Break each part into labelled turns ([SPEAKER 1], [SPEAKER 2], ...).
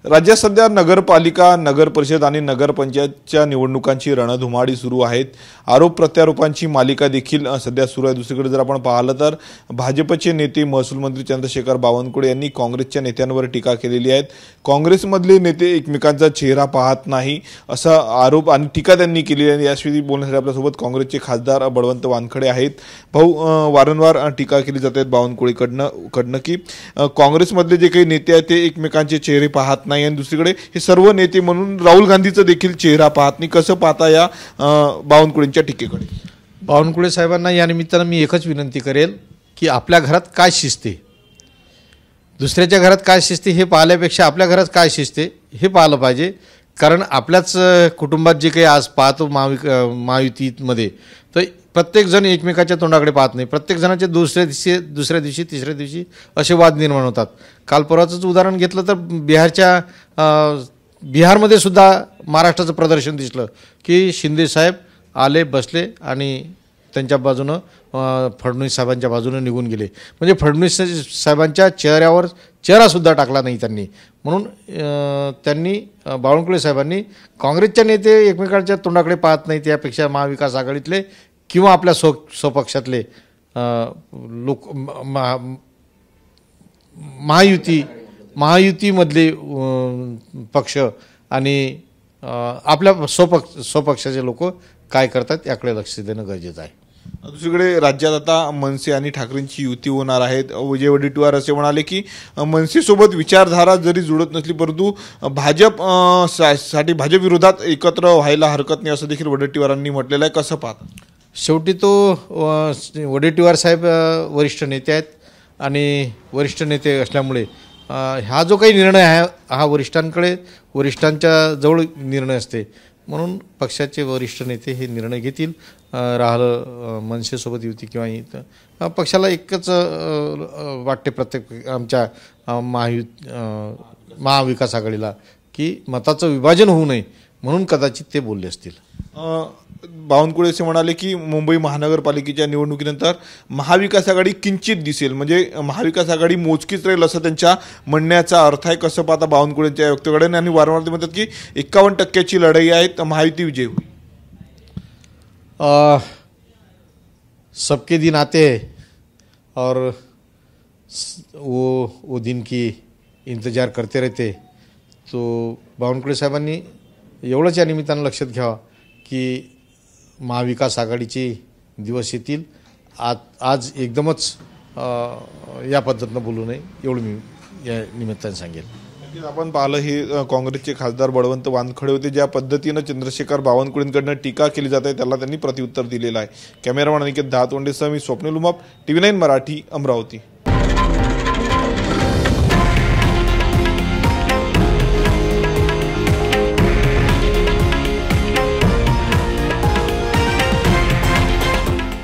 [SPEAKER 1] राज्यात सध्या नगरपालिका, नगर परिषद आणि नगरपंचायतच्या निवडणुकांची रणधुमाळी सुरू आहेत। आरोप प्रत्यारोपांची मालिका देखील सध्या सुरू आहे। दुसरीकडे जर आपण पाहिलं तर भाजपचे नेते महसूल मंत्री चंद्रशेखर बावनकुळे यांनी काँग्रेसच्या नेत्यांवर टीका केलेली आहे। काँग्रेसमधले नेते एकमेकांचा चेहरा पाहत नाही असा आरोप आणि टीका त्यांनी केली आहे। याविषयी बोलण्यासाठी आपल्यासोबत काँग्रेसचे खासदार बळवंत वानखडे आहेत। भाऊ, वारंवार टीका केली जाते बावनकुळेकडनं की काँग्रेसमधले जे काही नेते आहेत ते एकमेकांचे चेहरे पाहत नाही आणि दुसरीकडे हे सर्व नेते म्हणून राहुल गांधीचा देखील चेहरा पाहत नाही। कसं पाहता या बावनकुळेंच्या टीकेकडे?
[SPEAKER 2] बावनकुळे साहेबांना या निमित्तानं मी एकच विनंती करेल की आपल्या घरात काय शिजते, दुसऱ्याच्या घरात काय शिजते हे पाहल्यापेक्षा आपल्या घरात काय शिजते हे पाहिलं पाहिजे। कारण आपल्याच कुटुंबात जे काही आज पाहतो महायुतीमध्ये तर प्रत्येकजण एकमेकाच्या तोंडाकडे पाहत नाही। प्रत्येकजणाचे दुसऱ्या दिवशी तिसऱ्या दिवशी असे वाद निर्माण होतात। काल परवाचंच उदाहरण घेतलं तर बिहारमध्ये सुद्धा महाराष्ट्राचं प्रदर्शन दिसलं की शिंदे साहेब आले, बसले आणि त्यांच्या बाजूनं फडणवीस साहेबांच्या बाजूने निघून गेले। म्हणजे फडणवीस साहेबांच्या चेहऱ्यावर चेहरासुद्धा टाकला नाही त्यांनी। म्हणून त्यांनी बावनकुळे साहेबांनी काँग्रेसच्या नेते एकमेकांच्या तोंडाकडे पाहत नाहीत यापेक्षा महाविकास आघाडीतले किंवा आपल्या स्वपक्षातले लोक महायुतीमधले पक्ष आणि आपल्या स्वपक्षाचे लोक काय करतात याकडे लक्ष देणं गरजेचं आहे।
[SPEAKER 1] दुसरीकडे राज्यात आता मनसे आणि ठाकरेंची युती होणार आहे। विजय वडेट्टीवार असे म्हणाले की मनसेसोबत विचारधारा जरी जुळत नसली परंतु भाजप विरोधात एकत्र व्हायला हरकत नाही असं देखील वडेट्टीवारांनी म्हटलेलं आहे। कसं पाहता?
[SPEAKER 2] शेवटी तो वडेट्टीवार साहेब वरिष्ठ नेते आहेत आणि वरिष्ठ नेते असल्यामुळे हा जो काही निर्णय आहे हा वरिष्ठांच्या जवळ निर्णय असते। म्हणून पक्षाचे वरिष्ठ नेते हे निर्णय घेतील। राहिलं मनसेसोबत युती किंवा पक्षाला एकच वाटते प्रत्येक आमच्या महाविकास आघाडीला की मताचं विभाजन होऊ नये म्हणून कदाचित ते बोलले असतील।
[SPEAKER 1] बावनकुळे असे म्हणाले की मुंबई महानगरपालिकेच्या निवडणुकीनंतर महाविकास आघाडी किंचित दिसेल, म्हणजे महाविकास आघाडी मोजकीच राहील असं त्यांच्या म्हणण्याचा अर्थ आहे। कसं पाहता बावनकुळेंच्या या वक्तव्याकडे? आणि वारंवार ते म्हणतात की 51% लढाई आहे तर महायुती विजय होईल।
[SPEAKER 2] सबके दिन आते हैं और वो दिन की इंतजार करते रहते। तो बावनकुळे साहेबांनी एवढंच या निमित्तानं लक्षात घ्यावं की महाविकास आघाडीचे दिवस येतील। आज एकदमच या पद्धतीनं बोलू नये एवढं मी या निमित्तानं सांगेल।
[SPEAKER 1] आपण पाहिलं हे काँग्रेसचे खासदार बळवंत वानखडे होते। ज्या पद्धतीनं चंद्रशेखर बावनकुळेंकडनं टीका केली जाते त्याला त्यांनी प्रत्युत्तर दिलेलं आहे। कॅमेरामॅन अनिकेत धातोंडेसह मी स्वप्नील उमाप, TV9 मराठी, अमरावती।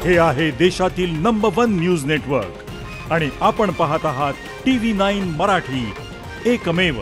[SPEAKER 3] हे आहे देशातील नंबर 1 न्यूज नेटवर्क आणि आपण पाहत आहात TV9 मराठी, एकमेव।